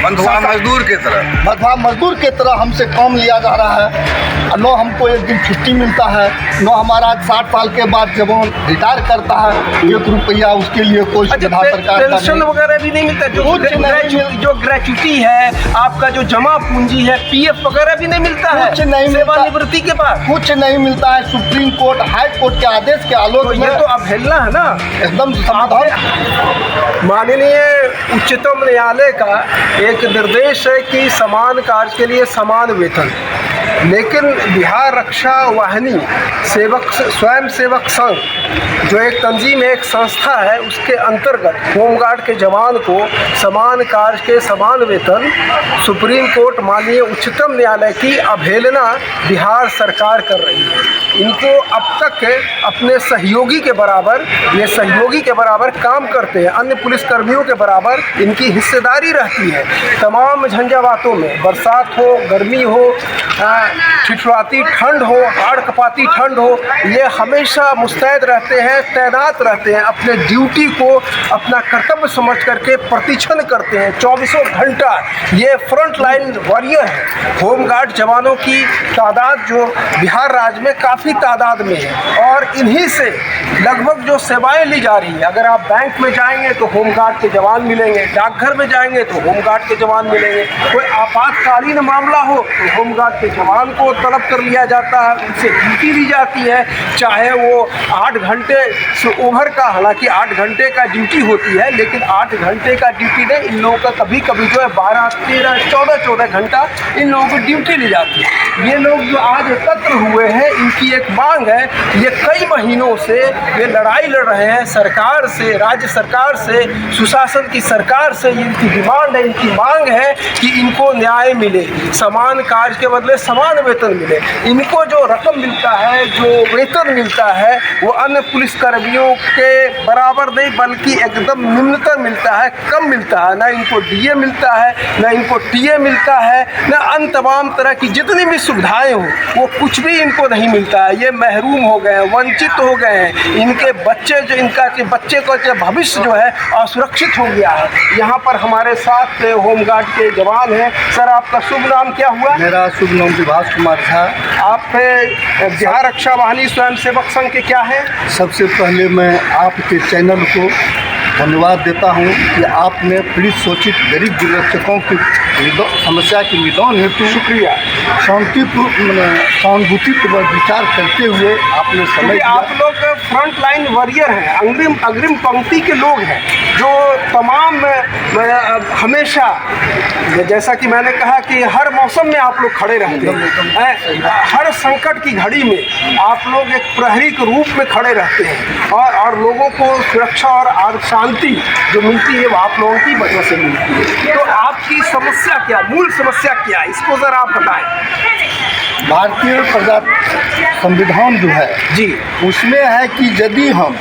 बंधुआ मजदूर की तरह, बंधुआ मजदूर की तरह हमसे काम लिया जा रहा है। न हमको एक दिन छुट्टी मिलता है, न हमारा 60 साल के बाद जब वो रिटायर करता है 1 रुपया उसके लिए कोई सुविधा सरकार का पेंशन वगैरह भी नहीं मिलता, जो ग्रेचुटी है, आपका जो जमा पूंजी है, पीएफ वगैरह भी नहीं मिलता है, कुछ नहीं मिलता, सेवानिवृत्ति के बाद कुछ नहीं मिलता है। सुप्रीम कोर्ट, हाई कोर्ट के आदेश के आलोक में ये तो अवहेलना है ना एकदम संविधान। माननीय उच्चतम न्यायालय का एक निर्देश है कि समान कार्य के लिए समान वेतन, लेकिन बिहार रक्षा वाहिनी सेवक स्वयं सेवक संघ जो एक तंजीम है, एक संस्था है, उसके अंतर्गत होमगार्ड के जवान को समान कार्य के समान वेतन सुप्रीम कोर्ट माननीय उच्चतम न्यायालय की अवहेलना बिहार सरकार कर रही है। इनको अब तक अपने सहयोगी के बराबर, ये सहयोगी के बराबर काम करते हैं, अन्य पुलिसकर्मियों के बराबर इनकी हिस्सेदारी रहती है। तमाम झंझावातों में, बरसात हो, गर्मी हो, ठिठुराती ठंड हो, हाड़ कपाती ठंड हो, ये हमेशा मुस्तैद रहते हैं, तैनात रहते हैं, अपने ड्यूटी को अपना कर्तव्य समझ करके प्रतिक्षण करते हैं 24 घंटा। ये फ्रंट लाइन वॉरियर है। होमगार्ड जवानों की तादाद जो बिहार राज्य में काफ़ी तादाद में है, और इन्हीं से लगभग जो सेवाएं ली जा रही है। अगर आप बैंक में जाएंगे तो होमगार्ड के जवान मिलेंगे, डाकघर में जाएंगे तो होमगार्ड के जवान मिलेंगे, कोई आपातकालीन मामला हो तो होमगार्ड के जवान को तलब कर लिया जाता है, उनसे ड्यूटी ली जाती है, चाहे वो 8 घंटे से ओवर का, हालांकि 8 घंटे का ड्यूटी होती है, लेकिन 8 घंटे का ड्यूटी नहीं, इन लोगों का कभी कभी जो है 12, 13, 14 घंटा इन लोगों को ड्यूटी ली जाती है। ये लोग जो आज एकत्र हुए हैं, इनकी एक मांग है, ये कई महीनों से ये लड़ाई लड़ रहे हैं सरकार से, राज्य सरकार से, सुशासन की सरकार से। इनकी डिमांड है, इनकी मांग है कि इनको न्याय मिले, समान कार्य के बदले समान वेतन मिले। इनको जो रकम मिलता है, जो वेतन मिलता है, वो अन्य पुलिसकर्मियों के बराबर नहीं, बल्कि एकदम निम्नतम मिलता है, कम मिलता है। ना इनको डीए मिलता है, ना इनको टीए मिलता है, ना अन्य तमाम तरह की जितनी भी सुविधाएं हो, वो कुछ भी इनको नहीं मिलता है। ये महरूम हो गए हैं, वंचित हो गए हैं। इनके बच्चे जो, इनका के बच्चे का जो भविष्य जो है असुरक्षित हो गया है। यहाँ पर हमारे साथ होमगार्ड के जवान हैं। सर, आपका शुभ नाम क्या हुआ? मेरा शुभ नाम विभास कुमार था। आप बिहार रक्षा वाहिनी स्वयं सेवक संघ के क्या है? सबसे पहले मैं आपके चैनल को धन्यवाद देता हूं कि आपने पीड़ित शोषित गरीब विरक्षकों की समस्या के निदान हेतु शुक्रिया, सहानुभूतिपूर्वक विचार करते हुए आपने समय दिया। आप लोग फ्रंट लाइन वॉरियर हैं, अग्रिम पंक्ति के लोग हैं, जो तमाम हमेशा, जैसा कि मैंने कहा कि हर मौसम में आप लोग खड़े रहते हैं, हर संकट की घड़ी में आप लोग एक प्रहरी के रूप में खड़े रहते हैं, और लोगों को सुरक्षा और शांति जो मिलती है वो आप लोगों की वजह से मिलती है। तो आपकी समस्या क्या, मूल समस्या क्या है, इसको ज़रा आप बताएं। भारतीय प्रजा संविधान जो है जी, उसमें है कि यदि हम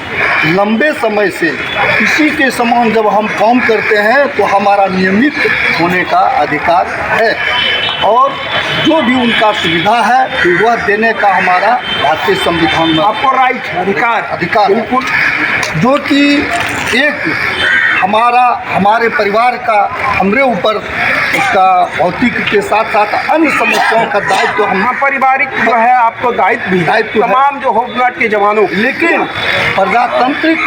लंबे समय से किसी के समान जब हम काम करते हैं तो हमारा नियमित होने का अधिकार है, और जो भी उनका सुविधा है वह देने का हमारा भारतीय संविधान में आपको राइट, अधिकार बिल्कुल, जो कि एक हमारे परिवार का हमरे ऊपर उसका भौतिक के साथ साथ अन्य समस्याओं का दायित्व हम पारिवारिक जो है आपको दायित्व भी है तमाम जो होमगार्ड के जवानों। लेकिन प्रजातांत्रिक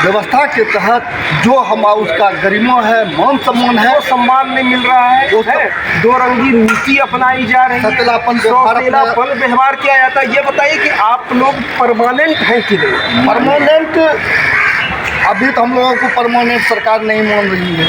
व्यवस्था के तहत जो हम उसका गरिमा है, मान सम्मान है, वो सम्मान नहीं मिल रहा है, दो रंगी नीति अपनाई जा रही है, सतेलापन व्यवहार किया जाता है। ये बताइए कि आप लोग परमानेंट हैं कि नहीं? परमानेंट अभी तो हम लोगों को परमानेंट सरकार नहीं मान रही है,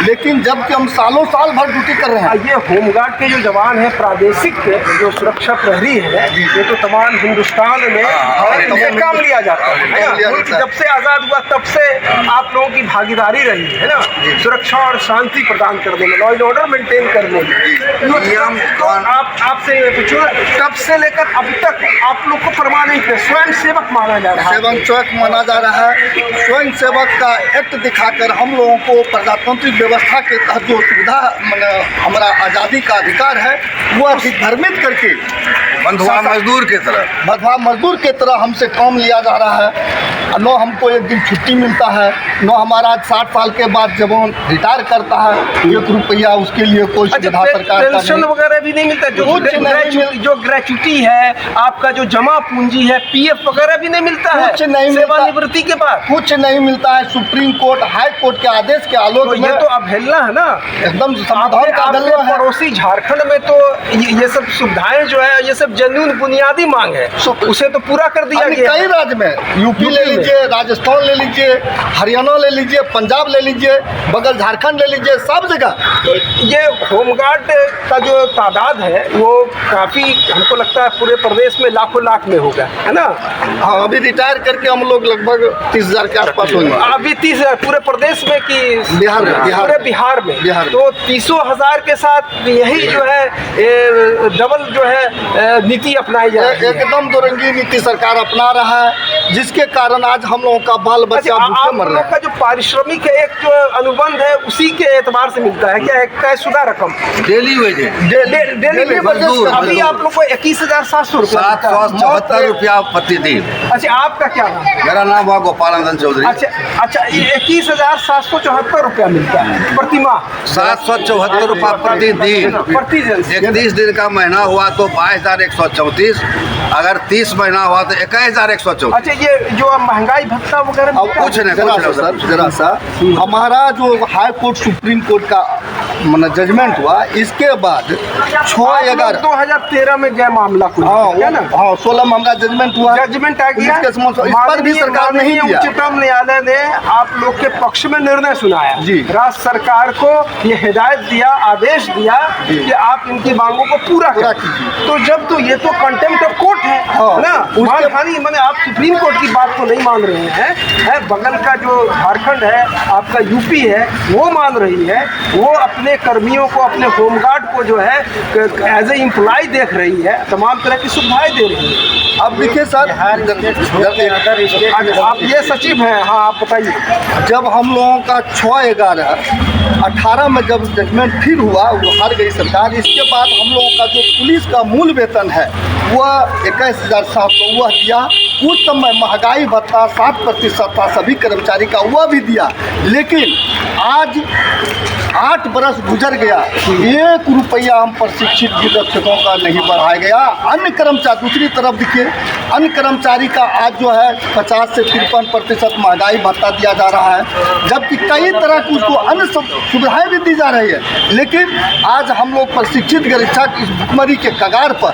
लेकिन जबकि हम सालों साल भर ड्यूटी कर रहे हैं। ये होमगार्ड के जो जवान हैं, प्रादेशिक के जो सुरक्षा प्रहरी है, ये तो तमाम हिंदुस्तान में इनसे काम लिया जाता है। मुल्क जब से आज़ाद हुआ तब से आप लोगों की भागीदारी रही है ना, सुरक्षा और शांति प्रदान करने में, लॉ एंड ऑर्डर मेंटेन करने में। तो आपसे पूछो, तब से लेकर अब तक आप लोग को परमानेंट स्वयं सेवक माना जा रहा है? स्वयं सेवक माना जा रहा है। स्वयं सेवक का एक्ट दिखाकर हम लोगों को प्रजातांत्रिक व्यवस्था के तहत जो सुविधा हमारा आज़ादी का अधिकार है वो अधिभ्रमित करके बंधुआ मजदूर की तरह बंधुआ मजदूर के तरह हमसे काम लिया जा रहा है। न हमको एक दिन छुट्टी मिलता है, न हमारा 60 साल के बाद जब हम रिटायर करता है 1 रुपया उसके लिए कोई सुविधा सरकार का पेंशन नहीं। वगैरह भी नहीं मिलता, जो ग्रेच्युटी है, आपका जो जमा पूंजी है, पीएफ वगैरह भी नहीं मिलता है कुछ नहीं मिलता, सेवानिवृत्ति के बाद कुछ नहीं मिलता है। सुप्रीम कोर्ट, हाई कोर्ट के आदेश के आलोक तो में ये तो अवहेलना है ना, एकदम संविधान का आपके अवहेलना है। पड़ोसी झारखंड में तो ये सब सुविधाएं जो है, ये सब जेन्युइन बुनियादी मांग है, उसे तो पूरा कर दिया गया। कई राज्य में, यूपी ले लीजिए, राजस्थान ले लीजिए, हरियाणा ले लीजिए, पंजाब ले लीजिए, बगल झारखंड ले लीजिए, सब जगह। तो ये होमगार्ड का जो तादाद है वो काफ़ी, हमको लगता है पूरे प्रदेश में लाखों लाख में होगा, है ना। हाँ, अभी रिटायर करके हम लोग लगभग 30,000 के आसपास होंगे। अभी 30,000 पूरे प्रदेश में कि बिहार में, पूरे बिहार में तो 30,000 के साथ यही जो है डबल जो है नीति अपनाई जा रही है। एकदम दोरंगी नीति सरकार अपना रहा है, जिसके कारण आज हम लोगों का बाल बच्चा भूखे आप मर रहा लोग है। का जो पारिश्रमिक है, एक जो अनुबंध है, उसी के एतबार से मिलता है क्या? एक तयशुदा रकम डेली वेजेज डेली मजदूर, अभी आप लोग को 21,700 रुपया 774 रुपया प्रतिदिन। अच्छा, आपका क्या नाम है? मेरा नाम हुआ गोपालनंदन चौधरी। अच्छा, 21,774 रुपया मिलता है प्रति माह। 774 रुपया प्रतिदिन। प्रतिदिन 31 दिन का महीना हुआ तो 22,134, अगर 30 महीना हुआ तो 21,134। अच्छा, ये जो महंगाई भत्ता वगैरह अब कुछ नहीं, जरा सा हमारा जो हाई कोर्ट सुप्रीम कोर्ट का जजमेंट हुआ, इसके बाद 6/11 2013 में गया मामला कुछ, है ना। 16 में हमारा जजमेंट हुआ, जजमेंट आ गया, इस पर भी सरकार नहीं दिया। उच्चतम न्यायालय ने आप लोग के पक्ष में निर्णय सुनाया जी। राज्य सरकार को ये हिदायत दिया, आदेश दिया कि आप इनकी मांगों को पूरा कीजिए। तो जब तो ये तो कंटेम्प्ट ऑफ कोर्ट है ना, मानहानि, मैंने आप सुप्रीम कोर्ट की बात को नहीं मान रहे हैं, बगल का जो झारखंड है, आपका यूपी है, वो मान रही है, वो अपने कर्मियों को, अपने होमगार्ड को जो है एज ए एम्प्लॉय देख रही है, तमाम तरह की सुविधाएं दे रही है। अब देखिए सर, आप ये सचिव हैं, हाँ आप बताइए। जब हम लोगों का 6/11/18 में जब जजमेंट फिर हुआ, वो हार गई सरकार, इसके बाद हम लोगों का जो पुलिस का मूल वेतन है वह 21,700 वह दिया। उस समय महंगाई भत्ता 7% था सभी कर्मचारी का, वह भी दिया। लेकिन आज 8 बरस गुजर गया, 1 रुपया हम प्रशिक्षित गिरफ्तारों का नहीं बढ़ाया गया। अन्य कर्मचारी, दूसरी तरफ देखिए, अन्य कर्मचारी का आज जो है 50 से 53% महंगाई भत्ता दिया जा रहा है, जबकि कई तरह की उसको अन्य सुविधाएं भी दी जा रही है। लेकिन आज हम लोग प्रशिक्षित गरीक्षक इस भुखमरी के कगार पर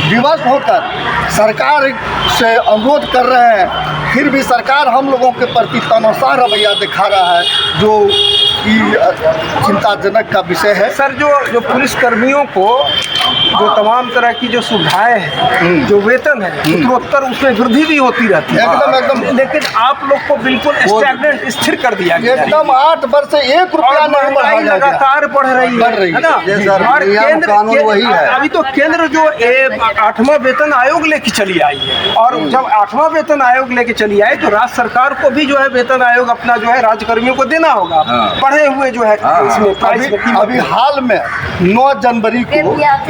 विवश होकर सरकार से अनुरोध कर रहे हैं, फिर भी सरकार हम लोगों के प्रति तनाशाह रवैया दिखा रहा है, जो कि चिंताजनक का विषय है। सर, जो पुलिस कर्मियों को जो तमाम तरह की जो सुविधाएं हैं, जो वेतन है, उत्तरोत्तर उसमें वृद्धि भी होती रहती है, एकदम। लेकिन आप लोग को बिल्कुल स्टैग्नेंट, स्थिर कर दिया गया एकदम 8 वर्ष से 1 रुपया नहीं बढ़ाया गया। लगातार बढ़ रही है ना। और कानून वही है। अभी तो केंद्र जो 8वां वेतन आयोग लेके चली आई है, और जब 8वां वेतन आयोग लेके चली आई तो राज्य सरकार को भी जो है वेतन आयोग अपना जो है राज्य कर्मियों को देना होगा, पढ़े हुए जो है इसमें। अभी हाल में 9 जनवरी को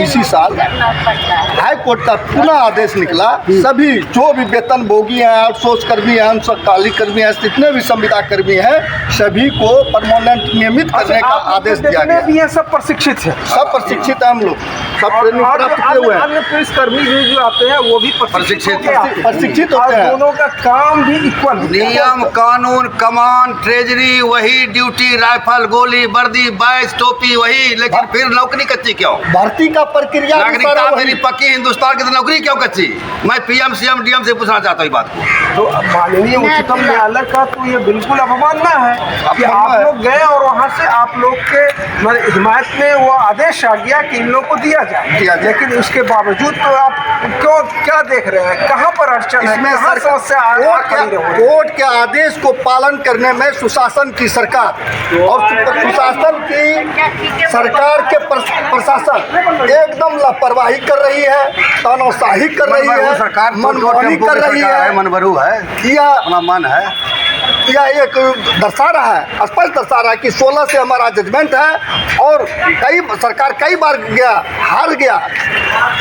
इसी साल हाई कोर्ट का पुनः आदेश निकला, सभी जो भी वेतन भोगी हैं, आउटसोर्स कर्मी हैं, अंशकालिक कर्मी हैं, जितने भी संविदा कर्मी हैं, सभी को परमानेंट नियमित करने का आदेश दिया गया। भी है, सब प्रशिक्षित है, सब प्रशिक्षित है, हम लोग सब ट्रेनिंग प्राप्त किए हुए हैं। अन्य पुलिस कर्मी जो आते हैं वो भी प्रशिक्षित होते हैं। दोनों का काम भी इक्वल, नियम कानून, कमान, ट्रेजरी वही, ड्यूटी, राइफल, गोली, वर्दी, बैज, टोपी वही, लेकिन फिर नौकरी कच्ची क्यों? भर्ती का प्रक्रिया नागरिकता मेरी पक्की, हिंदुस्तान की नौकरी क्यों कच्ची? मैं पीएम सीएम डीएम से पूछना चाहता हूँ बात को। तो माननीय उच्चतम न्यायालय का तो ये बिल्कुल अवमानना है कि आप लोग गए और वहाँ से आप लोग के हिमायत में वो आदेश आ गया कि इन लोग को दिया जाए, लेकिन उसके बावजूद तो आप क्यों, क्या देख रहे हैं, कहाँ पर अड़चन है, कहाँ समस्या? कोर्ट के आदेश को पालन करने में सुशासन की सरकार और सुशासन की सरकार के प्रशासन एकदम लापरवाही कर रही है, तानाशाही कर रही है, सरकार मनमानी कर रही है, मनभरू है, यह अपना मन है। यह एक दर्शा रहा है, स्पष्ट दर्शा रहा है कि 16 से हमारा जजमेंट है और सरकार कई बार हार गया।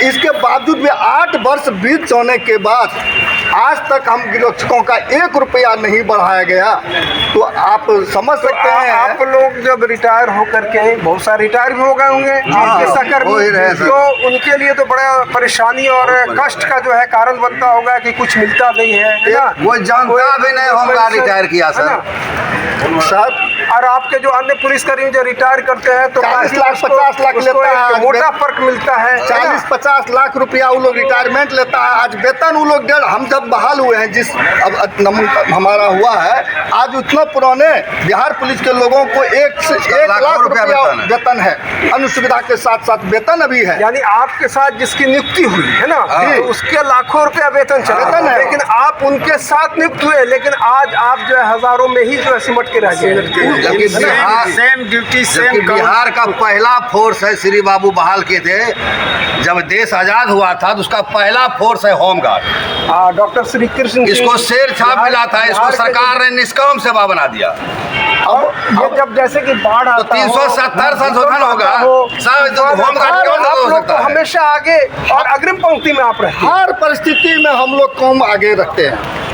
इसके बावजूद भी 8 वर्ष बीत जाने के बाद आज तक हम निरीक्षकों का 1 रुपया नहीं बढ़ाया गया। तो आप समझ सकते हैं। आप लोग जब रिटायर होकर के, बहुत सारे रिटायर भी हो गए होंगे तो उनके लिए तो बड़ा परेशानी और कष्ट का जो है कारण बनता होगा कि कुछ मिलता नहीं है ना। वो जानता भी नहीं होगा रिटायर किया सर। और आपके जो अन्य पुलिसकर्मी जो रिटायर करते हैं तो 40 लाख 50 लाख लेता है, मोटा फर्क मिलता है। 40-50 लाख रुपया वो लोग रिटायरमेंट लेता है। आज वेतन वो लोग हम जब बहाल हुए हैं, जिस अब हमारा हुआ है, आज उतना पुराने बिहार पुलिस के लोगों को 1 लाख रुपया वेतन है। अन्य सुविधा के साथ साथ वेतन अभी है। यानी आपके साथ जिसकी नियुक्ति हुई है ना, तो उसके लाखों रुपया वेतन चलता है, लेकिन आप उनके साथ नियुक्त हुए, लेकिन आज आप जो है हजारों में ही जो है सिमट के रह गए। Same duty same. बिहार का पहला फोर्स है, श्री बाबू बहाल के थे जब देश आजाद हुआ था, तो उसका पहला फोर्स है होमगार्ड। डॉक्टर श्री कृष्ण, इसको शेर छाप मिला था, इसको सरकार ने निष्काम सेवा बना दिया। अब ये जब जैसे कि बाढ़ आता तो 370 संशोधन होगा, होमगार्ड क्यों नहीं हो सकता? हमेशा आगे और अग्रिम पंक्ति में आप रहते हैं। हर परिस्थिति में हम लोग कम आगे रखते हैं।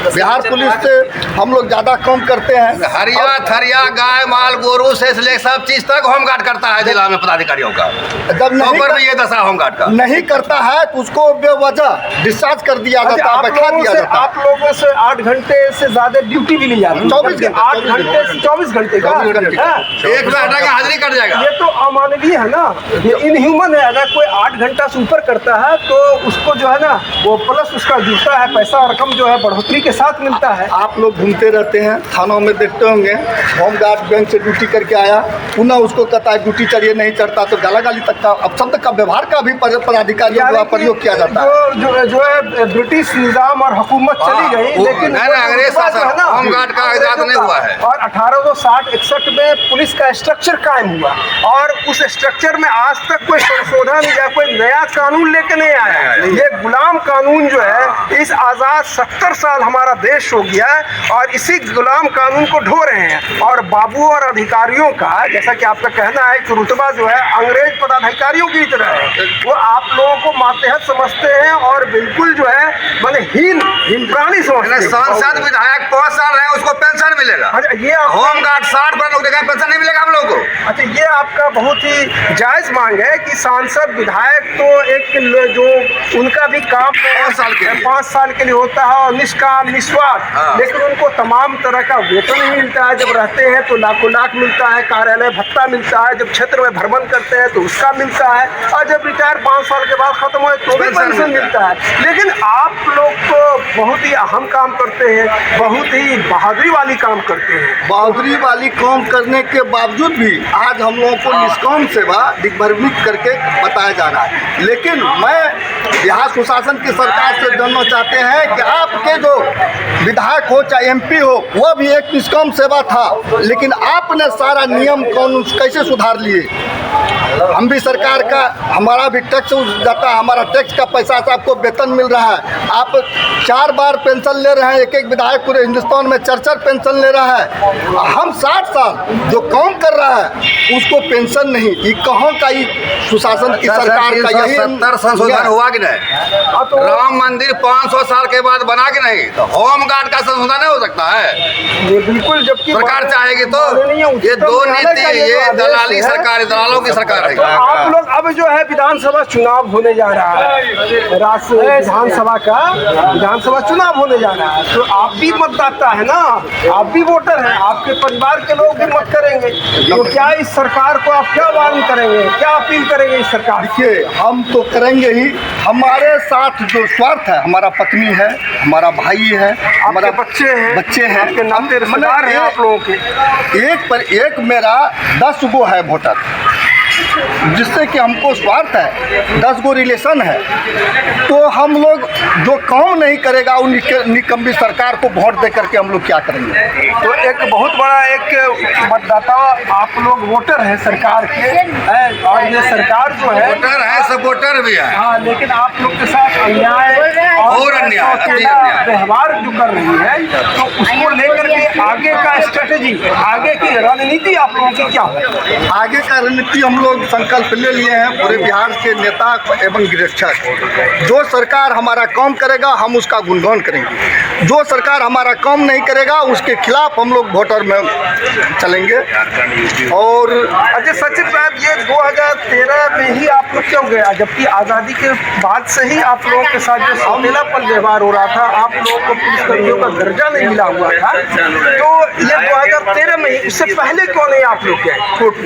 बिहार पुलिस से हम लोग ज़्यादा कम करते हैं। हरिया थरिया गाय माल गोरू से ले सब चीज तक होमगार्ड करता है जिला में पदाधिकारियों का। जब नहीं पर भी ये दशा होमगार्ड का नहीं करता है तो उसको बेवजह डिस्चार्ज कर दिया जाता है, बैठा दिया जाता है। आप लोगों से 8 घंटे से ज्यादा ड्यूटी भी ली जाती है। 8 घंटे से 24 घंटे का 1 घंटा का हाजिरी कट जाएगा। ये तो अमानवीय है ना, ये इनह्यूमन है। अगर कोई 8 घंटा से ऊपर करता है तो उसको जो है ना, वो प्लस उसका जुड़ता है पैसा, रकम जो है बढ़ोतरी के साथ मिलता है। आप लोग घूमते रहते हैं, थानों में देखते होंगे, होमगार्ड बैंक से ड्यूटी करके आया, पुनः उसको कहता है ड्यूटी चढ़िए, नहीं चढ़ता तो गाला गाली तक का अपशब्द का व्यवहार का भी पदाधिकारियों द्वारा प्रयोग किया जाता है। जो है ब्रिटिश निजाम और हुकूमत चली गई, लेकिन अंग्रेज शासन होमगार्ड का आजाद नहीं हुआ है। और 1860-61 में पुलिस का स्ट्रक्चर कायम हुआ और उस स्ट्रक्चर में आज तक कोई संशोधन या कोई नया कानून लेके नहीं आया। ये गुलाम कानून जो है, इस आज़ाद 70 साल हमारा देश हो गया है और इसी गुलाम कानून को ढो रहे हैं। और बाबू और अधिकारियों का, जैसा कि आपका कहना है कि रुतबा जो है अंग्रेज पदाधिकारियों की तरह है, वो आप लोगों को मातहत समझते हैं और बिल्कुल जो है माने हीन प्राणी समझते हैं। सांसद विधायक 5 साल रहे, उसको पेंशन मिलेगा। अच्छा, ये होमगार्ड 60 पर नौकरी का पेंशन नहीं मिलेगा हम लोगों को। अच्छा, ये आपका बहुत ही जायज मांग है कि सांसद विधायक तो एक जो उनका भी काम 5 साल के लिए होता है और निष्काम निस्वार्थ, लेकिन उनको तमाम तरह का वेतन ही मिलता है। जब रहते हैं तो लाखों लाख मिलता है, कार्यालय भत्ता मिलता है, जब क्षेत्र में भ्रमण करते हैं तो उसका मिलता है, और जब रिटायर 5 साल के बाद खत्म हो तो भी पेंशन मिलता है। लेकिन आप लोग तो बहुत ही अहम काम करते हैं, बहुत ही बहादुरी वाली काम करते हैं। बहादुरी वाली काम करने के बावजूद भी आज हम लोगों को निष्काम सेवा दिग्भ्रमित करके बताया जा रहा है। लेकिन मैं बिहार सुशासन की सरकार से जानना चाहते हैं कि आपके जो विधायक हो चाहे MP हो, वह भी एक निष्काम सेवा था, लेकिन आपने सारा नियम कानून कैसे सुधार लिए? हम भी सरकार का, हमारा भी टैक्स जाता है, हमारा टैक्स का पैसा से आपको वेतन मिल रहा है। आप 4 बार पेंशन ले रहे हैं, एक विधायक पूरे हिंदुस्तान में 4 पेंशन ले रहा है। हम 60 साल जो काम कर रहा है उसको पेंशन नहीं। ये कहाँ का ही सुशासन की सरकार का? यही 70 संशोधन हुआ कि नहीं? राम मंदिर 500 साल के बाद बना कि नहीं? तो होमगार्ड का संशोधन नहीं हो सकता है। ये बिल्कुल, जबकि सरकार चाहेगी तो ये 2 नीति, ये दलाली सरकार, दलालों की सरकार है। तो आप लोग अब जो है विधानसभा चुनाव होने जा रहा है, राष्ट्रीय विधानसभा चुनाव होने जा रहा है, तो आप भी मतदाता है ना, आप भी वोटर हैं, आपके परिवार के लोग भी मत करेंगे, तो क्या इस सरकार को आप क्या वार्न करेंगे, क्या अपील करेंगे इस सरकार? देखिए, हम तो करेंगे ही। हमारे साथ जो स्वार्थ है, हमारा पत्नी है, हमारा भाई है, हमारा बच्चे हैं, आपके नाते रिश्तेदार हैं आप लोगों के। एक पर एक मेरा 10 गो है वोटर। जिससे कि हमको स्वार्थ है, 10 गो रिलेशन है, तो हम लोग जो काम नहीं करेगा उन निकम्मी सरकार को वोट दे करके हम लोग क्या करेंगे। तो एक बहुत बड़ा एक मतदाता आप लोग वोटर हैं सरकार के हैं, और ये सरकार जो है वोटर है, सपोर्टर भी है। हाँ, लेकिन आप लोग के साथ अन्याय और अन्याय, अति अन्याय व्यवहार जो कर रही है, तो उसको लेकर के आगे का स्ट्रेटेजी, आगे की रणनीति आप लोगों की क्या है? आगे का रणनीति हम लोग संकल्प ले लिए हैं पूरे बिहार के नेता एवं निरीक्षक। जो सरकार हमारा काम करेगा हम उसका गुणगान करेंगे, जो सरकार हमारा काम नहीं करेगा उसके खिलाफ हम लोग वोटर में चलेंगे। और अच्छा सचिन साहब, ये 2013 में ही आप लोग क्यों गया, जबकि आज़ादी के बाद से ही आप लोगों के साथ जो सौतेलापन व्यवहार हो रहा था, आप लोगों को पुलिसकर्मियों का दर्जा नहीं मिला हुआ था, तो ये 2013 में ही, इससे पहले क्यों नहीं आप लोग गए?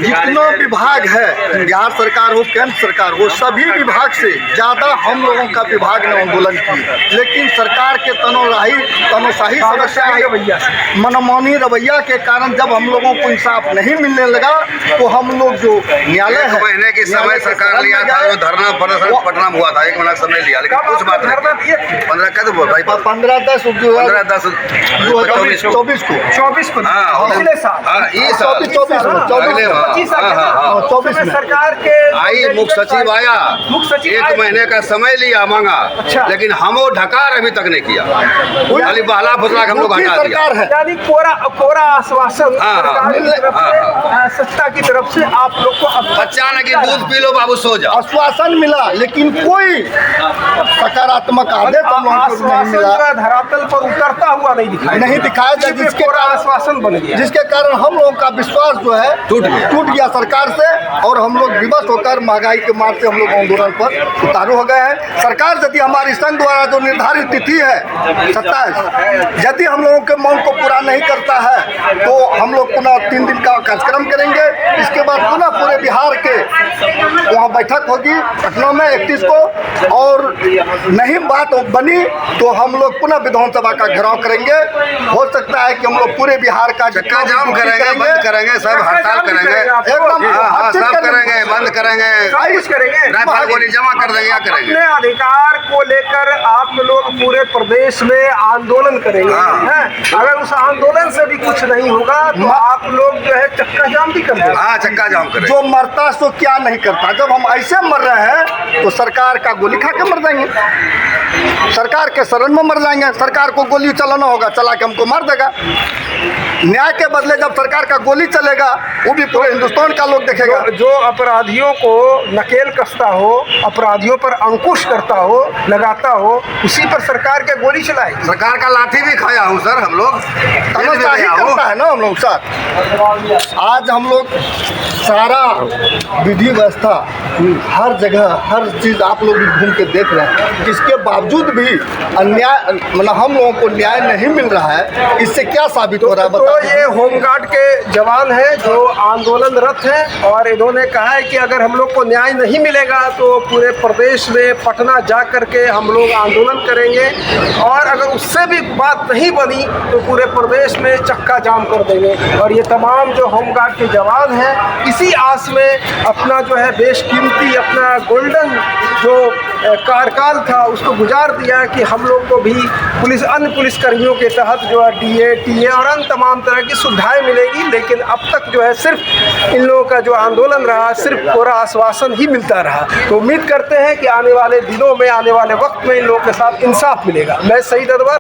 जितना विभाग है, बिहार सरकार हो, केंद्र सरकार हो, सभी विभाग से ज़्यादा हम लोगों का विभाग ने आंदोलन की, लेकिन सरकार के तनोशाही समस्या मनमानी रवैया के कारण जब हम लोगों को इंसाफ नहीं मिलने लगा तो हम लोग जो न्यायालय है, 1 महीने की समय सरकार लिया था, जो धरना प्रदर्शन पटना में हुआ था, 1 महीना समय लिया, लेकिन कुछ बात नहीं। 15 कद बोल भाई, 15/10/2024 को 24 को हाँ, पिछले साल, हाँ, ये साल 24 में सरकार के आई मुख्य सचिव आया, मुख्य सचिव 1 महीने का समय लिया, मांगा, अच्छा। लेकिन हम वो ढकार अभी तक नहीं किया, खाली बहला फुसला हम लोग हटा दिया। सरकार है, यानी कोरा आश्वासन हाँ, सरकार की तरफ से, सत्ता की तरफ से आप लोग को बच्चा ने कि दूध पी लो बाबू सो जा, आश्वासन मिला, लेकिन कोई सकारात्मक आदेश हम लोगों को नहीं मिला, आश्वासन धरातल पर उतरता हुआ नहीं दिखाया जाए, जिसके आश्वासन बन गया, जिसके कारण हम लोगों का विश्वास जो है टूट गया सरकार से, और हम लोग विवश होकर महंगाई के मार से हम लोग आंदोलन पर उतारू हो गए हैं। सरकार यदि हमारी संघ द्वारा जो निर्धारित तिथि है 27, यदि हम लोगों के मांग को पूरा नहीं करता है तो हम लोग पुनः 3 दिन का कार्यक्रम करेंगे। इसके बाद पुनः पूरे बिहार के वहाँ बैठक होगी पटना में 31 को, और नहीं बात बनी तो हम लोग पुनः विधानसभा का घेराव करेंगे। हो सकता है कि हम लोग पूरे बिहार का चक्का जाम करेंगे, बंद करेंगे, सब हड़ताल करेंगे, एकदम हाँ, सब करेंगे, बंद करेंगे, कुछ करेंगे, राइफल गोली जमा कर देंगे, क्या करेंगे। अपने अधिकार को लेकर आप लोग पूरे प्रदेश में आंदोलन करेंगे, हैं? अगर उस आंदोलन से भी कुछ नहीं होगा तो आप लोग जो है चक्का जाम भी कर देंगे। हाँ, चक्का जाम करेंगे। जो मरता सो क्या नहीं करता, जब हम ऐसे मर रहे हैं तो सरकार का गोली खा के मर जाएंगे, सरकार के शरण में मर जाएंगे। सरकार को गोली चलाना होगा, चला के हमको मार देगा। न्याय के बदले जब सरकार का गोली चलेगा वो भी पूरे हिंदुस्तान का लोग देखेगा। जो अपराधियों को नकेल कसता हो, अपराधियों पर अंकुश करता हो, लगाता हो, उसी पर सरकार के गोली चलाए। सरकार का लाठी भी खाया हूँ सर, हम लोग तनाशाही करता है ना हम लोग साथ। आज हम लोग सारा विधि व्यवस्था हर जगह हर चीज़ आप लोग भी घूम के देख रहे हैं, इसके बावजूद भी अन्याय, मतलब हम लोगों को न्याय नहीं मिल रहा है। इससे क्या साबित हो रहा है तो ये होमगार्ड के जवान हैं जो आंदोलनरत हैं, और इन्होंने कहा है कि अगर हम लोग को न्याय नहीं मिलेगा तो पूरे प्रदेश में पटना जा कर के हम लोग आंदोलन करेंगे, और अगर उससे भी बात नहीं बनी तो पूरे प्रदेश में चक्का जाम कर देंगे। और ये तमाम जो होमगार्ड के जवान हैं इसी आस में अपना जो है बेशकीमती अपना गोल्डन जो कार्यकाल था उसको गुजार दिया कि हम लोग को भी अन्य पुलिसकर्मियों के तहत जो है DA, TA और अन्य तमाम तरह की सुविधाएं मिलेगी। लेकिन अब तक जो है सिर्फ इन लोगों का जो आंदोलन रहा सिर्फ कोरा आश्वासन ही मिलता रहा। तो उम्मीद करते हैं कि आने वाले दिनों में, आने वाले वक्त में इन लोगों के साथ इंसाफ मिलेगा। मैं सईद अनवर।